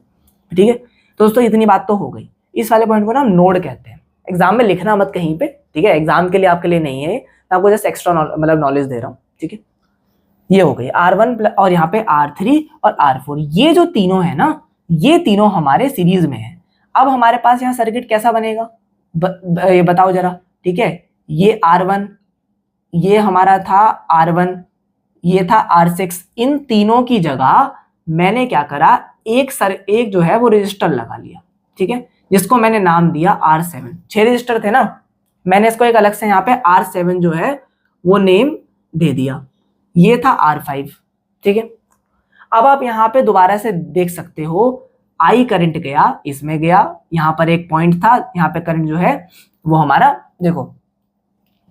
ठीक है, तो दोस्तों इतनी बात तो हो गई। इस वाले पॉइंट को ना हम नोड कहते हैं। एग्जाम में लिखना मत कहीं पे, ठीक है, एग्जाम के लिए आपके लिए नहीं है, मैं आपको जस्ट एक्स्ट्रा मतलब नॉलेज दे रहा हूँ। ठीक है, ये हो गई R1 और यहाँ पे R3 और R4, ये जो तीनों है ना, ये तीनों हमारे सीरीज में है। अब हमारे पास यहाँ सर्किट कैसा बनेगा, ये बताओ जरा। ठीक है, ये R1, ये हमारा था R1, ये था R6, इन तीनों की जगह मैंने क्या करा, एक जो है वो रजिस्टर लगा लिया। ठीक है, जिसको मैंने नाम दिया R7। 6 रजिस्टर थे ना, मैंने इसको एक अलग से यहाँ पे R7 जो है वो नेम दे दिया। ये था R5। ठीक है, अब आप यहाँ पे दोबारा से देख सकते हो, आई करंट गया, इसमें गया, यहाँ पर एक पॉइंट था, यहाँ पे करंट जो है वो हमारा देखो।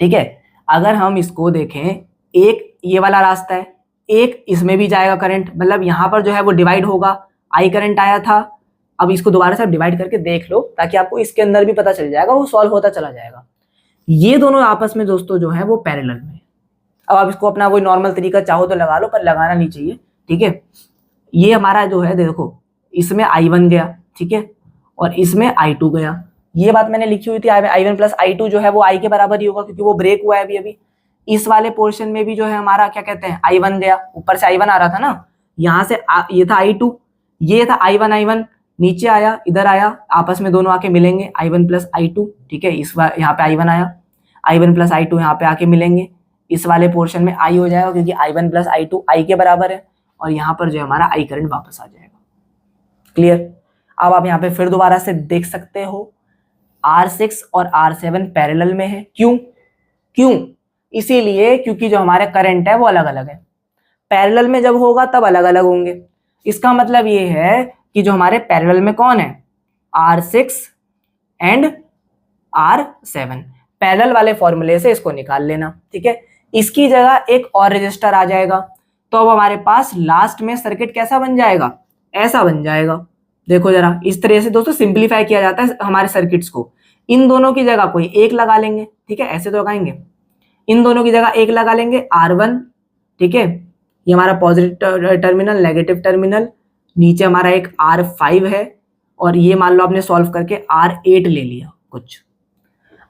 ठीक है, अगर हम इसको देखें, एक ये वाला रास्ता है, एक इसमें भी जाएगा करंट, मतलब यहाँ पर जो है वो डिवाइड होगा, आई करंट आया था। अब इसको दोबारा से आप डिवाइड करके देख लो, ताकि आपको इसके अंदर भी पता चल जाएगा, वो सॉल्व होता चला जाएगा। ये दोनों आपस में दोस्तों जो है वो पैरेलल में। अब आप इसको अपना कोई नॉर्मल तरीका चाहो तो लगा लो, पर लगाना नहीं चाहिए। ठीक है, ये हमारा जो है देखो, इसमें I1 गया, ठीक है, और इसमें I2 गया। ये बात मैंने लिखी हुई थी, I1 प्लस I2 जो है वो I के बराबर ही होगा, क्योंकि वो ब्रेक हुआ है अभी अभी। इस वाले पोर्शन में भी जो है हमारा क्या कहते हैं, I1 गया, ऊपर से I1 आ रहा था ना, यहाँ से ये था I2, ये था I1 नीचे आया, इधर आया, आपस में दोनों आके मिलेंगे, I1 प्लस I2। ठीक है, इस बार यहाँ पे I1 आया, I1 प्लस I2 यहाँ पे आके मिलेंगे, इस वाले पोर्शन में I हो जाएगा, क्योंकि I1 प्लस I2 I के बराबर है, और यहाँ पर जो हमारा I करंट वापस आ जाएगा। क्लियर? अब आप यहाँ पे फिर दोबारा से देख सकते हो, R6 और R7 पैरेलल में है। क्यों? इसीलिए क्योंकि जो हमारे करंट है वो अलग अलग है। पैरेलल में जब होगा तब अलग अलग होंगे। इसका मतलब ये है कि जो हमारे पैरेलल में कौन है, R6 एंड R7। पैरेलल वाले फॉर्मूले से इसको निकाल लेना। ठीक है, इसकी जगह एक और रजिस्टर आ जाएगा, तो अब हमारे पास लास्ट में सर्किट कैसा बन जाएगा, ऐसा बन जाएगा। देखो जरा, इस तरह से दोस्तों सिंपलीफाई किया जाता है हमारे सर्किट्स को। इन दोनों की जगह कोई एक लगा लेंगे, ठीक है, ऐसे तो लगाएंगे, इन दोनों की जगह एक लगा लेंगे R1, ठीक है, ये हमारा पॉजिटिव टर्मिनल, नेगेटिव टर्मिनल, नीचे हमारा एक R5 है, और ये मान लो आपने सॉल्व करके R8 ले लिया कुछ।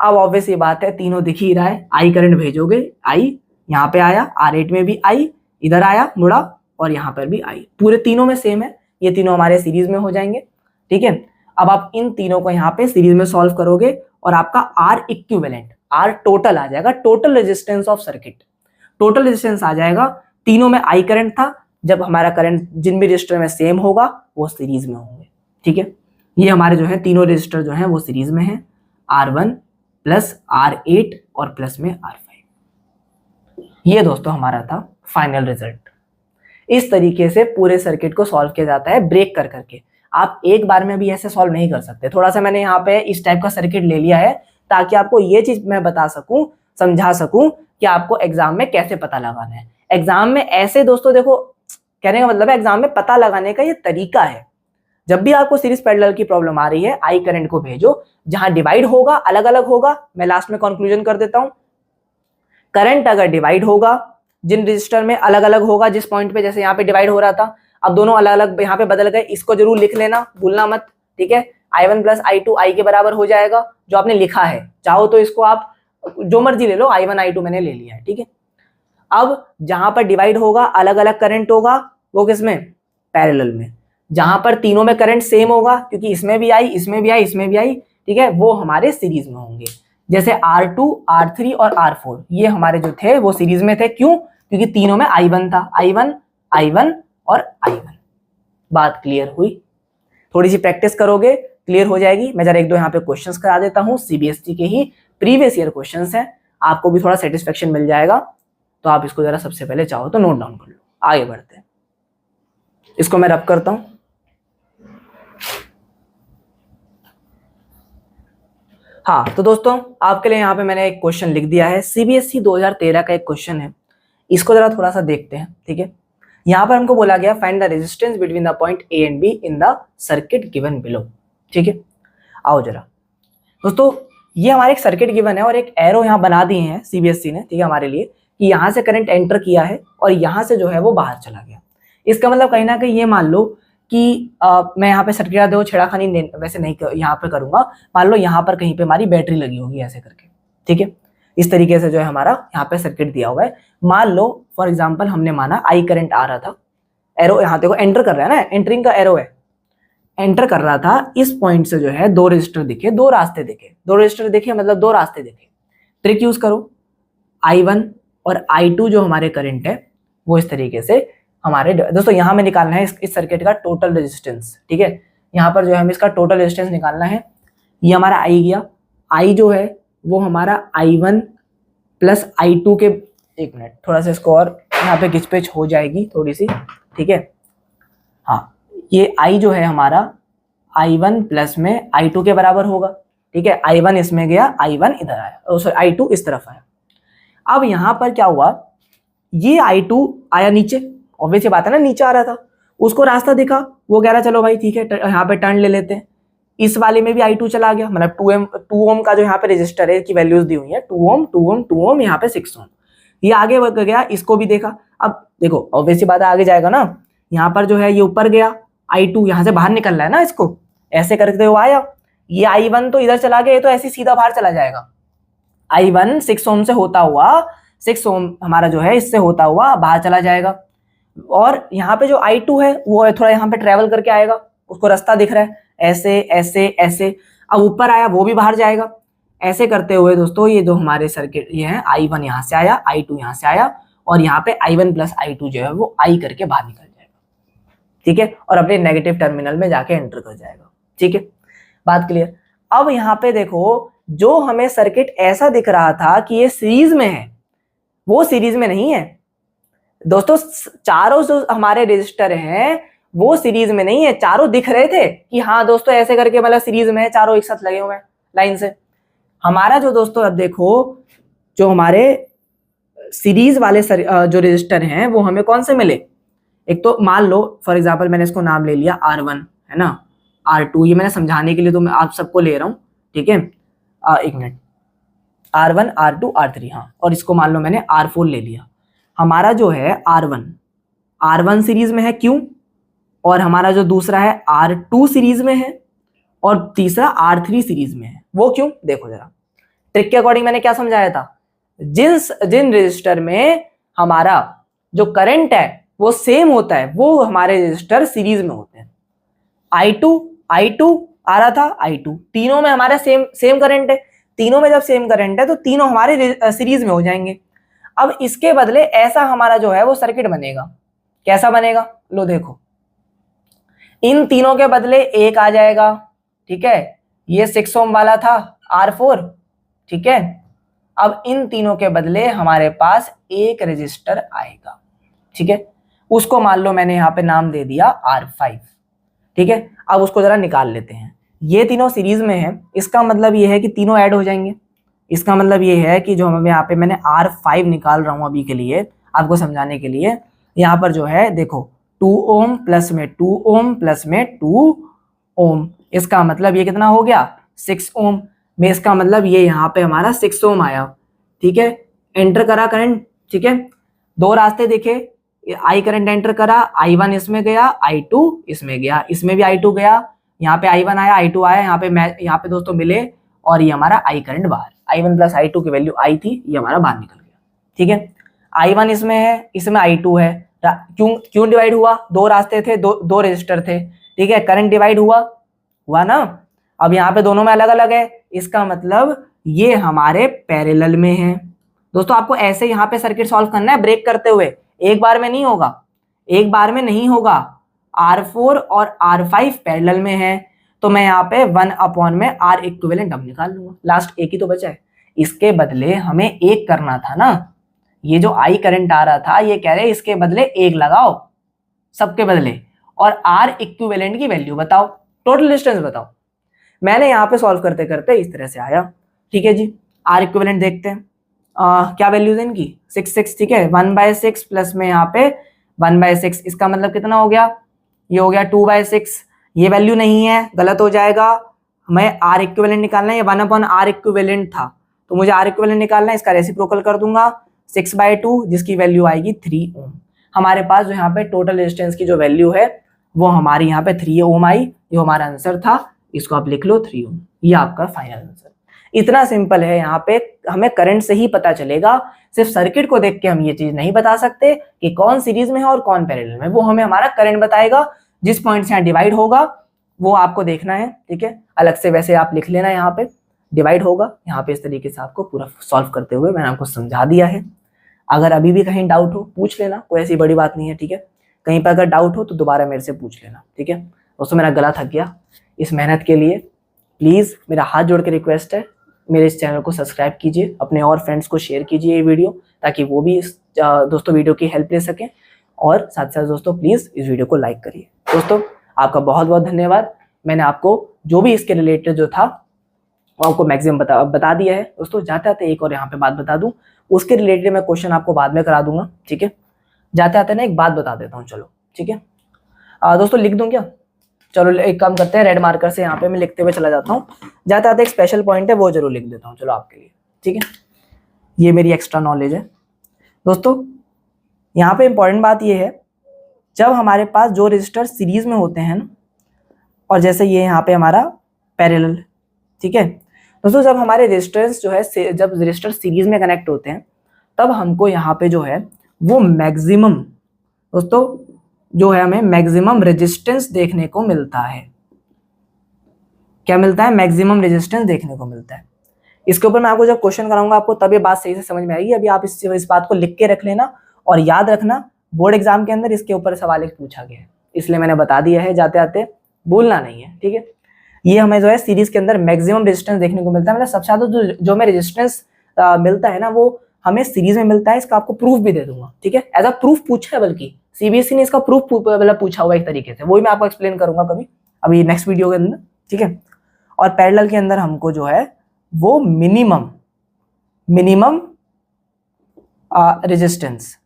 अब ऑब्वियस ये बात है, तीनों दिख ही रहा है, आई करंट भेजोगे, आई यहाँ पे आया, R8 में भी आई, इधर आया मुड़ा, और यहाँ पर भी आई, पूरे तीनों में सेम है, ये तीनों हमारे सीरीज में हो जाएंगे। ठीक है, अब आप इन तीनों को यहाँ पे सीरीज में सॉल्व करोगे और आपका R इक्विवेलेंट, R टोटल आ जाएगा, total resistance of circuit, total resistance आ जाएगा। तीनों में आई करंट था, जब हमारा करंट जिन भी रजिस्टर में सेम होगा वो सीरीज में होंगे। ठीक है, ये हमारे जो है तीनों रजिस्टर जो है वो सीरीज में है, R1 प्लस R8 और प्लस में R5। ये दोस्तों हमारा था फाइनल रिजल्ट। इस तरीके से पूरे सर्किट को सॉल्व किया जाता है ब्रेक कर करके। आप एक बार में भी ऐसे सॉल्व नहीं कर सकते। थोड़ा सा मैंने यहाँ पे इस टाइप का सर्किट ले लिया है ताकि आपको ये चीज मैं बता सकूं, समझा सकूं कि आपको एग्जाम में कैसे पता लगाना है। एग्जाम में ऐसे दोस्तों देखो, कहने का मतलब है एग्जाम में पता लगाने का ये तरीका है। जब भी आपको सीरीज पैरेलल की प्रॉब्लम आ रही है, आई करंट को भेजो, जहां डिवाइड होगा अलग अलग होगा। मैं लास्ट में कंक्लूजन कर देता हूं, करंट अगर डिवाइड होगा, जिन रजिस्टर में अलग अलग होगा, जिस पॉइंट पे जैसे यहाँ पे डिवाइड हो रहा था, अब दोनों अलग अलग यहाँ पे बदल गए, इसको जरूर लिख लेना, भूलना मत। ठीक है, I1 प्लस I2 आई के बराबर हो जाएगा जो आपने लिखा है। चाहो तो इसको आप जो मर्जी ले लो, I1 I2 मैंने ले लिया है। ठीक है, अब जहां पर डिवाइड होगा अलग अलग करंट होगा, वो किसमें, पैरेलल में। जहां पर तीनों में करंट सेम होगा, क्योंकि इसमें भी आई, इसमें भी आई, इसमें भी आई, ठीक है, वो हमारे सीरीज में होंगे। जैसे R2, R3 और R4 ये हमारे जो थे वो सीरीज में थे। क्यों? क्योंकि तीनों में I1 था, I1 I1 और I1। बात क्लियर हुई? थोड़ी सी प्रैक्टिस करोगे क्लियर हो जाएगी। मैं जरा एक दो यहाँ पे क्वेश्चंस करा देता हूँ, सीबीएसई के ही प्रीवियस ईयर क्वेश्चंस हैं, आपको भी थोड़ा सेटिस्फेक्शन मिल जाएगा। तो आप इसको जरा सबसे पहले चाहो तो नोट डाउन कर लो। आगे बढ़ते हैं, इसको मैं रब करता हूं। हाँ तो दोस्तों आपके लिए यहाँ पे मैंने एक क्वेश्चन लिख दिया है, सीबीएसई 2013 का एक क्वेश्चन है, इसको जरा थोड़ा सा देखते हैं। ठीक है, यहाँ पर हमको बोला गया find the resistance between the point A and be in the circuit given below. ठीक है, आओ जरा दोस्तों, ये हमारे एक सर्किट गिवन है और एक एरो यहाँ बना दिए हैं सीबीएसई ने, ठीक है, हमारे लिए, कि यहाँ से करंट एंटर किया है और यहाँ से जो है वो बाहर चला गया। इसका मतलब कहीं ना कहीं ये मान लो कि मैं यहाँ पे सर्किट दो छेड़ाखानी वैसे नहीं यहाँ पे करूंगा, मान लो यहाँ पर कहीं पे हमारी बैटरी लगी होगी ऐसे करके। ठीक है, इस तरीके से जो है हमारा यहाँ पे सर्किट दिया हुआ है। मान लो फॉर एग्जांपल हमने माना आई करंट आ रहा था, एरो यहाँ देखो एंटर कर रहा है ना, एंटरिंग का एरो है, एंटर कर रहा था। इस पॉइंट से जो है दो रजिस्टर दिखे, दो रास्ते दिखे, दो रजिस्टर दिखे मतलब दो रास्ते दिखे। ट्रिक यूज करो, I1 और I2 जो हमारे करंट है वो इस तरीके से हमारे दोस्तों यहाँ में निकालना है इस सर्किट का टोटल रेजिस्टेंस। ठीक है, यहाँ पर जो है हमें इसका टोटल रेजिस्टेंस निकालना है। ये हमारा आई गया, आई जो है वो हमारा I1 प्लस I2 के, एक मिनट थोड़ा सा इसको और यहाँ पे घिचपिच हो जाएगी थोड़ी सी। ठीक है, हाँ ये I जो है हमारा I1 प्लस में I2 के बराबर होगा। ठीक है, I1 इसमें गया, I1 इधर आया, सॉरी I2 इस तरफ आया। अब यहाँ पर क्या हुआ, ये I2 आया नीचे, ऑब्वियस ये बात है ना, नीचे आ रहा था, उसको रास्ता दिखा, वो कह रहा चलो भाई ठीक है यहाँ पे टर्न ले लेते हैं। इस वाले में भी I2 चला गया, मतलब 2 ओम का जो यहाँ पे रेजिस्टर है की वैल्यूज दी हुई है, 2 ओम 2 ओम 2 ओम, यहाँ पे 6 ओम। ये आगे बढ़ गया, इसको भी देखा। अब देखो ऑब्वियस बात है, आगे जाएगा ना, यहाँ पर जो है ये ऊपर गया, I2 यहाँ से बाहर निकल रहा है ना, इसको ऐसे करते हुए आया, ये I1 तो इधर चला गया, ये तो ऐसे सीधा बाहर चला जाएगा। I1 6 ओम से होता हुआ, 6 ओम हमारा जो है इससे होता हुआ बाहर चला जाएगा, और यहाँ पे जो I2 है वो थोड़ा यहाँ पे ट्रेवल करके आएगा, उसको रास्ता दिख रहा है, ऐसे ऐसे ऐसे, अब ऊपर आया वो भी बाहर जाएगा। ऐसे करते हुए दोस्तों ये जो हमारे सर्किट ये है, I1 यहाँ से आया, I2 यहाँ से आया, और यहाँ पे I1 प्लस I2 जो है वो I करके बाहर निकल जाएगा। ठीक है, और अपने नेगेटिव टर्मिनल में जाके एंटर कर जाएगा। ठीक है, बात क्लियर? अब यहाँ पे देखो, जो हमें सर्किट ऐसा दिख रहा था कि ये सीरीज में है, वो सीरीज में नहीं है दोस्तों। चारों जो हमारे रजिस्टर हैं वो सीरीज में नहीं है, चारों दिख रहे थे कि हाँ दोस्तों ऐसे करके मतलब सीरीज में है, चारों एक साथ लगे हुए हैं लाइन से। हमारा जो दोस्तों अब देखो, जो हमारे सीरीज वाले जो रजिस्टर हैं वो हमें कौन से मिले, एक तो मान लो फॉर एग्जांपल मैंने इसको नाम ले लिया R1 है ना, R2, ये मैंने समझाने के लिए तो मैं आप सबको ले रहा हूँ। ठीक है, एक मिनट, R1 R2 R3, हाँ, और इसको मान लो मैंने R4 ले लिया। हमारा जो है R1 सीरीज में है, क्यों? और हमारा जो दूसरा है R2 सीरीज में है और तीसरा R3 सीरीज में है। वो क्यों, देखो जरा ट्रिक के अकॉर्डिंग मैंने क्या समझाया था, जिन रजिस्टर में हमारा जो करंट है वो सेम होता है वो हमारे रजिस्टर सीरीज में होते हैं। I2 आ रहा था, I2 तीनों में हमारा सेम करंट है, तीनों में जब सेम करंट है तो तीनों हमारे सीरीज में हो जाएंगे। अब इसके बदले ऐसा हमारा जो है वो सर्किट बनेगा, कैसा बनेगा, लो देखो, इन तीनों के बदले एक आ जाएगा, ठीक है, ये 6 ओम वाला था R4, ठीक है। अब इन तीनों के बदले हमारे पास एक रजिस्टर आएगा, ठीक है, उसको मान लो मैंने यहाँ पे नाम दे दिया R5, ठीक है। अब उसको जरा निकाल लेते हैं, ये तीनों सीरीज में है, इसका मतलब ये है कि तीनों ऐड हो जाएंगे। इसका मतलब ये है कि जो हम यहाँ पे मैंने R5 निकाल रहा हूँ अभी के लिए आपको समझाने के लिए, यहाँ पर जो है देखो 2 ओम प्लस में 2 ओम प्लस में 2 ओम, इसका मतलब ये कितना हो गया 6 ओम में, इसका मतलब ये यहाँ पे हमारा 6 ओम आया, ठीक है। एंटर करा करंट, ठीक है, दो रास्ते देखे, I करंट एंटर करा, I1 इसमें गया, I2 इसमें गया, इसमें भी I2 गया, यहाँ पे I1 आया, I2 आया, यहाँ पे दोस्तों मिले और ये हमारा I करंट बाहर, I1 प्लस I2 की वैल्यू I थी, ये हमारा बाहर निकल गया, ठीक है। I1 इसमें है, इसमें I2 है, क्यों डिवाइड हुआ, दो रास्ते थे, दो रजिस्टर थे, ठीक है, करंट डिवाइड हुआ ना। अब यहाँ पे दोनों में अलग अलग है, इसका मतलब ये हमारे पैरेलल में है। दोस्तों आपको ऐसे यहाँ पे सर्किट सॉल्व करना है ब्रेक करते हुए, एक बार में नहीं होगा, एक बार में नहीं होगा। R4 और R5 पैरेलल में है तो मैं यहाँ पे 1 में R इक्विवेलेंट अब निकाल लूंगा, लास्ट एक ही तो बचा है। इसके बदले हमें एक करना था ना, ये जो I करंट आ रहा था ये कह रहे इसके बदले एक लगाओ सबके बदले और R इक्विवेलेंट की वैल्यू बताओ, टोटल डिस्टेंस बताओ। मैंने यहाँ पे सॉल्व करते करते इस तरह से आया, ठीक है जी। R इक्विवेलेंट देखते हैं, क्या वैल्यूज है इनकी, 6 ठीक है, 1/6 प्लस में यहाँ पे 1/6, इसका मतलब कितना हो गया, ये हो गया 2/6, ये वैल्यू नहीं है, गलत हो जाएगा, हमें R इक्विवेलेंट निकालना है, ये 1/R इक्विवेलेंट था तो मुझे R इक्विवेलेंट निकालना है, इसका रेसिप्रोकल कर दूंगा 6/2 जिसकी वैल्यू आएगी 3 ओम। हमारे पास जो यहाँ पे टोटल रेजिस्टेंस की जो वैल्यू है वो हमारी यहाँ पे 3 ओम आई, जो हमारा आंसर था, इसको आप लिख लो 3 ओम, ये आपका फाइनल आंसर। इतना सिंपल है, यहाँ पे हमें करंट से ही पता चलेगा, सिर्फ सर्किट को देख के हम ये चीज नहीं बता सकते कि कौन सीरीज में है और कौन पैरेलल में, वो हमें हमारा करंट बताएगा। जिस पॉइंट से यहाँ डिवाइड होगा वो आपको देखना है, ठीक है, अलग से वैसे आप लिख लेना, यहाँ पे डिवाइड होगा, यहाँ पे इस तरीके से आपको पूरा सॉल्व करते हुए मैंने आपको समझा दिया है। अगर अभी भी कहीं डाउट हो पूछ लेना, कोई ऐसी बड़ी बात नहीं है, ठीक है। कहीं पर अगर डाउट हो तो दोबारा मेरे से पूछ लेना, ठीक है। दोस्तों मेरा गला थक गया, इस मेहनत के लिए प्लीज़ मेरा हाथ जोड़ के रिक्वेस्ट है, मेरे इस चैनल को सब्सक्राइब कीजिए, अपने और फ्रेंड्स को शेयर कीजिए ये वीडियो, ताकि वो भी इस दोस्तों वीडियो की हेल्प ले सकें, और साथ साथ दोस्तों प्लीज़ इस वीडियो को लाइक करिए। दोस्तों आपका बहुत बहुत धन्यवाद, मैंने आपको जो भी इसके रिलेटेड जो था वो आपको मैक्सिमम बता दिया है। दोस्तों जाते आते एक और यहाँ पे बात बता दूँ, उसके रिलेटेड मैं क्वेश्चन आपको बाद में करा दूंगा, ठीक है। जाते आते ना एक बात बता देता हूँ, चलो ठीक है। दोस्तों लिख दूँ क्या, चलो एक काम करते हैं, रेड मार्कर से यहाँ पे मैं लिखते हुए चला जाता हूँ, जाते आते एक स्पेशल पॉइंट है वो जरूर लिख देता हूँ, चलो आपके लिए, ठीक है। ये मेरी एक्स्ट्रा नॉलेज है। दोस्तों यहाँ पे इंपॉर्टेंट बात ये है, जब हमारे पास जो रजिस्टर सीरीज में होते हैं ना, और जैसे ये यहाँ पे हमारा पैरेलल, ठीक है दोस्तों, जब हमारे रेजिस्टेंस जो है, जब रजिस्टर सीरीज में कनेक्ट होते हैं तब हमको यहाँ पे जो है वो मैक्सिमम, दोस्तों जो है हमें मैक्सिमम रेजिस्टेंस देखने को मिलता है। क्या मिलता है, मैक्सिमम रेजिस्टेंस देखने को मिलता है। इसके ऊपर मैं आपको जब क्वेश्चन कराऊंगा आपको तब ये बात सही से समझ में आएगी। अभी आप इस बात को लिख के रख लेना और याद रखना, बोर्ड एग्जाम के अंदर इसके ऊपर सवाल एक पूछा गया है, इसलिए मैंने बता दिया है, जाते आते भूलना नहीं है, ठीक है। ये हमें जो है सीरीज के अंदर मैक्सिमम रेजिस्टेंस देखने को मिलता है, मतलब सबसे ज्यादा जो हमें रेजिस्टेंस मिलता है ना वो हमें सीरीज में मिलता है। इसका आपको प्रूफ भी दे दूंगा, ठीक है, एज अ प्रूफ पूछा है, बल्कि सीबीएसई ने इसका प्रूफ मतलब पूछा हुआ एक तरीके से, वही मैं आपको एक्सप्लेन करूंगा कभी अभी नेक्स्ट वीडियो के अंदर, ठीक है। और पैरेलल के अंदर हमको जो है वो मिनिमम रेजिस्टेंस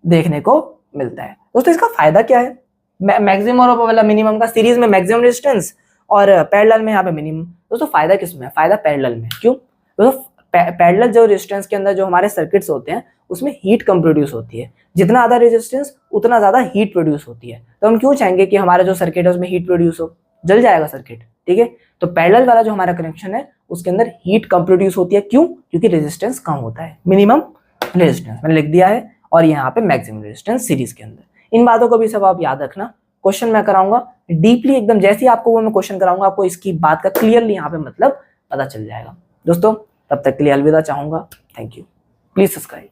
देखने को मिलता है। दोस्तों इसका फायदा क्या है, मैक्सिमम और मतलब मिनिमम का, सीरीज में मैक्सिमम रेजिस्टेंस और पैरेलल में यहाँ पे मिनिमम। दोस्तों फायदा किसमें है, फायदा पैरेलल में। क्यों दोस्तों, पैरेलल जो रेजिस्टेंस के अंदर जो हमारे सर्किट्स होते हैं उसमें हीट कम प्रोड्यूस होती है। जितना ज़्यादा रेजिस्टेंस उतना ज़्यादा हीट प्रोड्यूस होती है। तो हम क्यों चाहेंगे कि हमारा जो सर्किट है उसमें हीट प्रोड्यूस हो, जल जाएगा सर्किट, ठीक है। तो पैरेलल वाला जो हमारा कनेक्शन है उसके अंदर हीट कम प्रोड्यूस होती है। क्यों? क्योंकि रेजिस्टेंस कम होता है, मिनिमम रेजिस्टेंस मैंने लिख दिया है, और यहाँ पे मैक्सिमम रेजिस्टेंस सीरीज के अंदर। इन बातों को भी सब आप याद रखना। क्वेश्चन मैं कराऊंगा डीपली एकदम, जैसे ही आपको वो मैं क्वेश्चन कराऊंगा आपको इसकी बात का क्लियरली यहाँ पे मतलब पता चल जाएगा। दोस्तों तब तक के लिए अलविदा चाहूंगा। Thank you. Please subscribe.